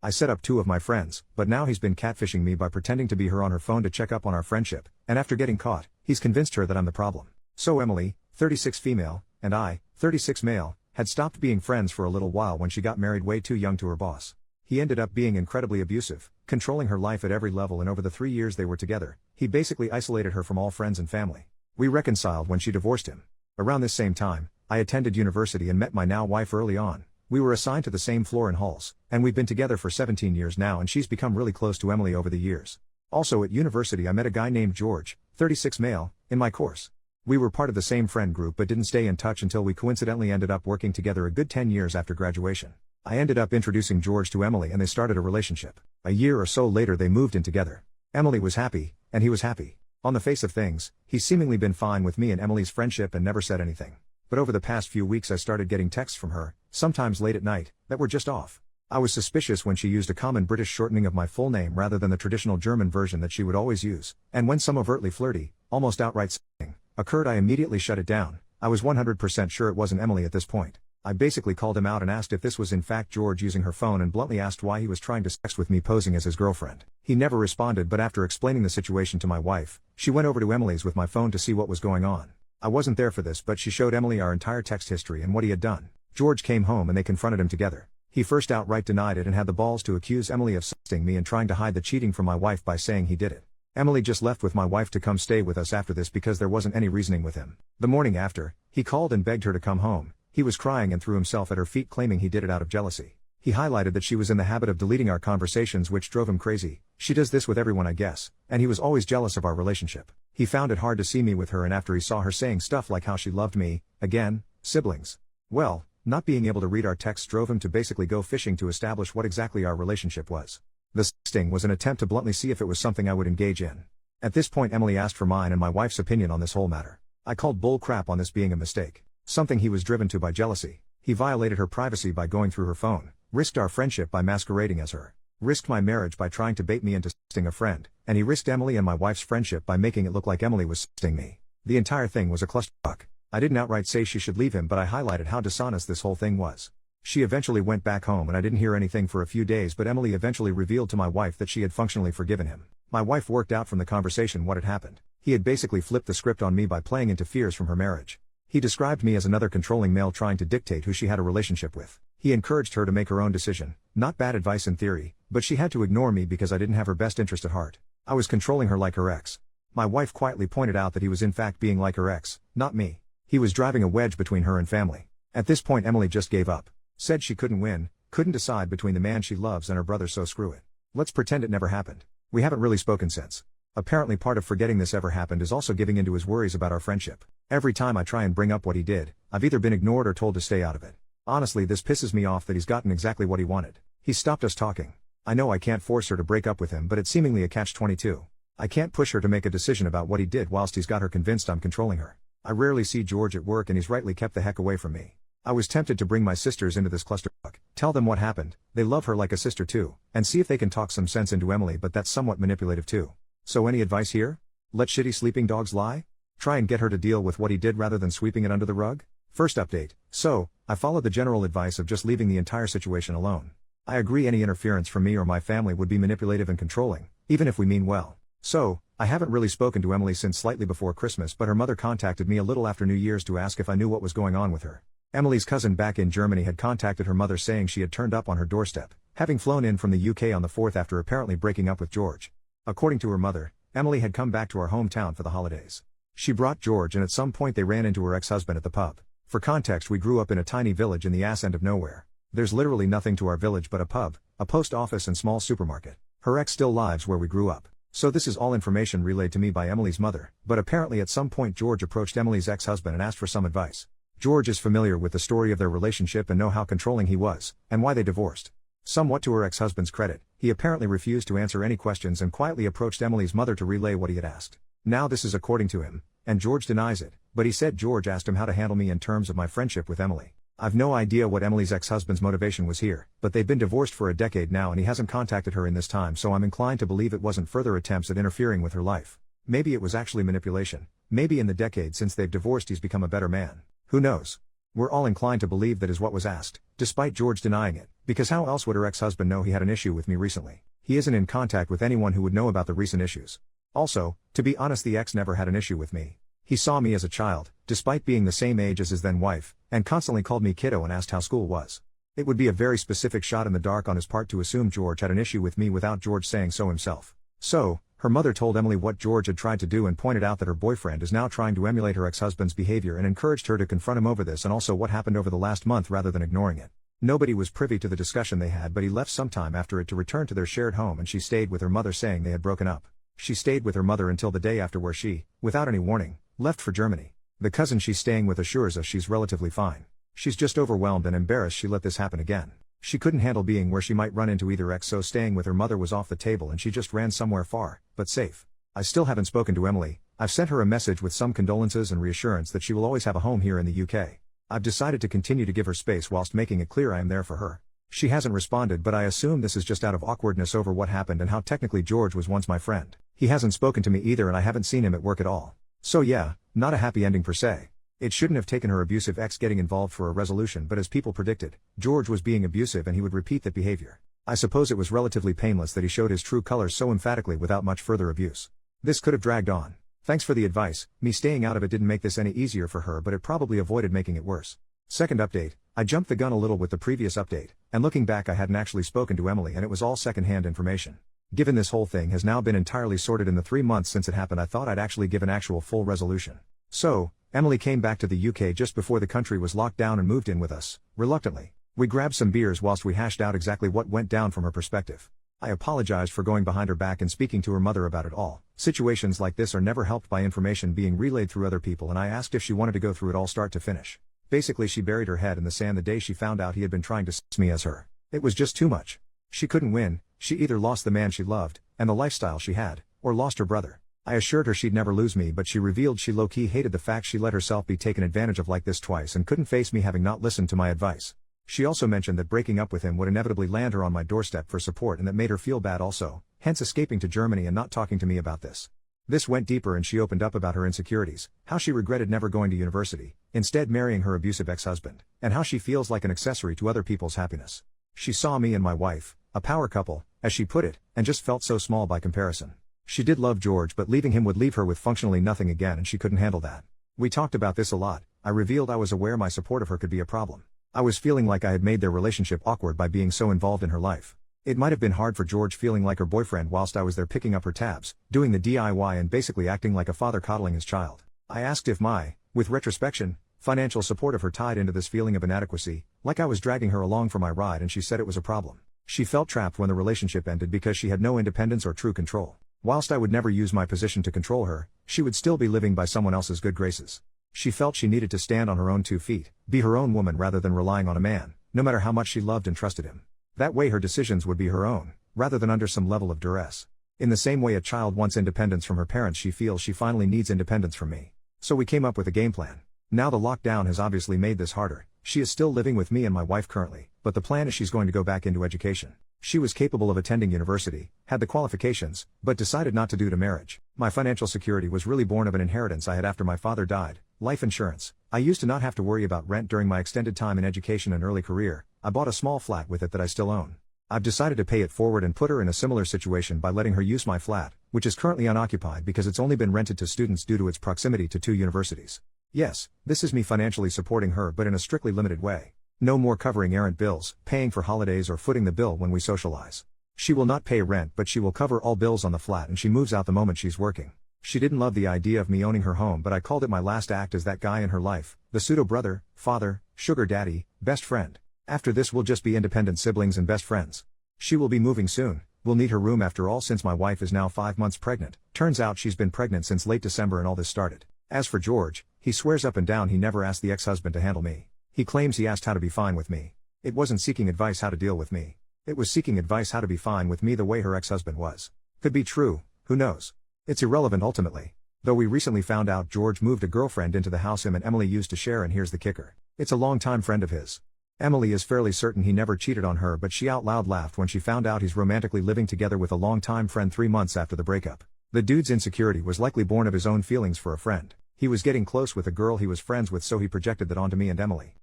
I set up 2 of my friends, but now he's been catfishing me by pretending to be her on her phone to check up on our friendship, and after getting caught, he's convinced her that I'm the problem. So Emily, 36 female, and I, 36 male, had stopped being friends for a little while when she got married way too young to her boss. He ended up being incredibly abusive, controlling her life at every level, and over the 3 years they were together, he basically isolated her from all friends and family. We reconciled when she divorced him. Around this same time, I attended university and met my now wife early on. We were assigned to the same floor in halls, and we've been together for 17 years now, and she's become really close to Emily over the years. Also at university I met a guy named George, 36 male, in my course. We were part of the same friend group but didn't stay in touch until we coincidentally ended up working together a good 10 years after graduation. I ended up introducing George to Emily and they started a relationship. A year or so later they moved in together. Emily was happy, and he was happy. On the face of things, he's seemingly been fine with me and Emily's friendship and never said anything. But over the past few weeks I started getting texts from her, sometimes late at night, that were just off. I was suspicious when she used a common British shortening of my full name rather than the traditional German version that she would always use, and when some overtly flirty, almost outright saying, occurred I immediately shut it down. I was 100% sure it wasn't Emily at this point. I basically called him out and asked if this was in fact George using her phone and bluntly asked why he was trying to sex with me posing as his girlfriend. He never responded, but after explaining the situation to my wife, she went over to Emily's with my phone to see what was going on. I wasn't there for this, but she showed Emily our entire text history and what he had done. George came home and they confronted him together. He first outright denied it and had the balls to accuse Emily of sexting me and trying to hide the cheating from my wife by saying he did it. Emily just left with my wife to come stay with us after this because there wasn't any reasoning with him. The morning after, he called and begged her to come home. He was crying and threw himself at her feet claiming he did it out of jealousy. He highlighted that she was in the habit of deleting our conversations, which drove him crazy. She does this with everyone, I guess, and he was always jealous of our relationship. He found it hard to see me with her, and after he saw her saying stuff like how she loved me, again, siblings. Well, not being able to read our texts drove him to basically go fishing to establish what exactly our relationship was. The sexting was an attempt to bluntly see if it was something I would engage in. At this point Emily asked for mine and my wife's opinion on this whole matter. I called bull crap on this being a mistake. Something he was driven to by jealousy. He violated her privacy by going through her phone, risked our friendship by masquerading as her, risked my marriage by trying to bait me into sexting a friend, and he risked Emily and my wife's friendship by making it look like Emily was sexting me. The entire thing was a clusterfuck. I didn't outright say she should leave him, but I highlighted how dishonest this whole thing was. She eventually went back home and I didn't hear anything for a few days, but Emily eventually revealed to my wife that she had functionally forgiven him. My wife worked out from the conversation what had happened. He had basically flipped the script on me by playing into fears from her marriage. He described me as another controlling male trying to dictate who she had a relationship with. He encouraged her to make her own decision. Not bad advice in theory, but she had to ignore me because I didn't have her best interest at heart. I was controlling her like her ex. My wife quietly pointed out that he was in fact being like her ex, not me. He was driving a wedge between her and family. At this point Emily just gave up. Said she couldn't win, couldn't decide between the man she loves and her brother, so screw it. Let's pretend it never happened. We haven't really spoken since. Apparently part of forgetting this ever happened is also giving into his worries about our friendship. Every time I try and bring up what he did, I've either been ignored or told to stay out of it. Honestly, this pisses me off that he's gotten exactly what he wanted. He's stopped us talking. I know I can't force her to break up with him, but it's seemingly a catch-22. I can't push her to make a decision about what he did whilst he's got her convinced I'm controlling her. I rarely see George at work and he's rightly kept the heck away from me. I was tempted to bring my sisters into this clusterfuck, tell them what happened, they love her like a sister too, and see if they can talk some sense into Emily, but that's somewhat manipulative too. So any advice here? Let shitty sleeping dogs lie? Try and get her to deal with what he did rather than sweeping it under the rug? First update. So, I followed the general advice of just leaving the entire situation alone. I agree any interference from me or my family would be manipulative and controlling, even if we mean well. So, I haven't really spoken to Emily since slightly before Christmas, but her mother contacted me a little after New Year's to ask if I knew what was going on with her. Emily's cousin back in Germany had contacted her mother saying she had turned up on her doorstep, having flown in from the UK on the 4th after apparently breaking up with George. According to her mother, Emily had come back to our hometown for the holidays. She brought George and at some point they ran into her ex-husband at the pub. For context, we grew up in a tiny village in the ass end of nowhere. There's literally nothing to our village but a pub, a post office and small supermarket. Her ex still lives where we grew up. So this is all information relayed to me by Emily's mother, but apparently at some point George approached Emily's ex-husband and asked for some advice. George is familiar with the story of their relationship and know how controlling he was, and why they divorced. Somewhat to her ex-husband's credit, he apparently refused to answer any questions and quietly approached Emily's mother to relay what he had asked. Now this is according to him, and George denies it, but he said George asked him how to handle me in terms of my friendship with Emily. I've no idea what Emily's ex-husband's motivation was here, but they've been divorced for a decade now and he hasn't contacted her in this time, so I'm inclined to believe it wasn't further attempts at interfering with her life. Maybe it was actually manipulation. Maybe in the decade since they've divorced he's become a better man. Who knows? We're all inclined to believe that is what was asked, despite George denying it, because how else would her ex-husband know he had an issue with me recently? He isn't in contact with anyone who would know about the recent issues. Also, to be honest, the ex never had an issue with me. He saw me as a child, despite being the same age as his then wife, and constantly called me kiddo and asked how school was. It would be a very specific shot in the dark on his part to assume George had an issue with me without George saying so himself. So, her mother told Emily what George had tried to do and pointed out that her boyfriend is now trying to emulate her ex-husband's behavior and encouraged her to confront him over this and also what happened over the last month rather than ignoring it. Nobody was privy to the discussion they had, but he left sometime after it to return to their shared home, and she stayed with her mother, saying they had broken up. She stayed with her mother until the day after, where she, without any warning, left for Germany. The cousin she's staying with assures us she's relatively fine. She's just overwhelmed and embarrassed she let this happen again. She couldn't handle being where she might run into either ex, so staying with her mother was off the table and she just ran somewhere far, but safe. I still haven't spoken to Emily. I've sent her a message with some condolences and reassurance that she will always have a home here in the UK. I've decided to continue to give her space whilst making it clear I am there for her. She hasn't responded, but I assume this is just out of awkwardness over what happened and how technically George was once my friend. He hasn't spoken to me either and I haven't seen him at work at all. So yeah, not a happy ending per se. It shouldn't have taken her abusive ex getting involved for a resolution, but as people predicted, George was being abusive and he would repeat that behavior. I suppose it was relatively painless that he showed his true colors so emphatically without much further abuse. This could have dragged on. Thanks for the advice. Me staying out of it didn't make this any easier for her, but it probably avoided making it worse. Second update, I jumped the gun a little with the previous update, and looking back I hadn't actually spoken to Emily and it was all second-hand information. Given this whole thing has now been entirely sorted in the 3 months since it happened, I thought I'd actually give an actual full resolution. So, Emily came back to the UK just before the country was locked down and moved in with us, reluctantly. We grabbed some beers whilst we hashed out exactly what went down from her perspective. I apologized for going behind her back and speaking to her mother about it all. Situations like this are never helped by information being relayed through other people, and I asked if she wanted to go through it all start to finish. Basically, she buried her head in the sand the day she found out he had been trying to s me as her. It was just too much. She couldn't win. She either lost the man she loved, and the lifestyle she had, or lost her brother. I assured her she'd never lose me, but she revealed she low-key hated the fact she let herself be taken advantage of like this twice and couldn't face me having not listened to my advice. She also mentioned that breaking up with him would inevitably land her on my doorstep for support, and that made her feel bad also, hence escaping to Germany and not talking to me about this. This went deeper and she opened up about her insecurities, how she regretted never going to university, instead marrying her abusive ex-husband, and how she feels like an accessory to other people's happiness. She saw me and my wife, a power couple, as she put it, and just felt so small by comparison. She did love George, but leaving him would leave her with functionally nothing again, and she couldn't handle that. We talked about this a lot. I revealed I was aware my support of her could be a problem. I was feeling like I had made their relationship awkward by being so involved in her life. It might have been hard for George feeling like her boyfriend whilst I was there picking up her tabs, doing the DIY and basically acting like a father coddling his child. I asked if my, with retrospection, financial support of her tied into this feeling of inadequacy, like I was dragging her along for my ride, and she said it was a problem. She felt trapped when the relationship ended because she had no independence or true control. Whilst I would never use my position to control her, she would still be living by someone else's good graces. She felt she needed to stand on her own 2 feet, be her own woman rather than relying on a man, no matter how much she loved and trusted him. That way her decisions would be her own, rather than under some level of duress. In the same way a child wants independence from her parents, she feels she finally needs independence from me. So we came up with a game plan. Now the lockdown has obviously made this harder. She is still living with me and my wife currently, but the plan is she's going to go back into education. She was capable of attending university, had the qualifications, but decided not to due to marriage. My financial security was really born of an inheritance I had after my father died. Life insurance. I used to not have to worry about rent during my extended time in education and early career. I bought a small flat with it that I still own. I've decided to pay it forward and put her in a similar situation by letting her use my flat, which is currently unoccupied because it's only been rented to students due to its proximity to 2 universities. Yes, this is me financially supporting her, but in a strictly limited way. No more covering errant bills, paying for holidays, or footing the bill when we socialize. She will not pay rent, but she will cover all bills on the flat, and she moves out the moment she's working. She didn't love the idea of me owning her home, but I called it my last act as that guy in her life, the pseudo-brother, father, sugar daddy, best friend. After this we'll just be independent siblings and best friends. She will be moving soon. We'll need her room after all, since my wife is now 5 months pregnant. Turns out she's been pregnant since late December and all this started. As for George, he swears up and down he never asked the ex-husband to handle me. He claims he asked how to be fine with me. It wasn't seeking advice how to deal with me. It was seeking advice how to be fine with me the way her ex-husband was. Could be true, who knows? It's irrelevant ultimately. Though we recently found out George moved a girlfriend into the house him and Emily used to share, and here's the kicker. It's a longtime friend of his. Emily is fairly certain he never cheated on her, but she out loud laughed when she found out he's romantically living together with a longtime friend 3 months after the breakup. The dude's insecurity was likely born of his own feelings for a friend. He was getting close with a girl he was friends with, so he projected that onto me and Emily.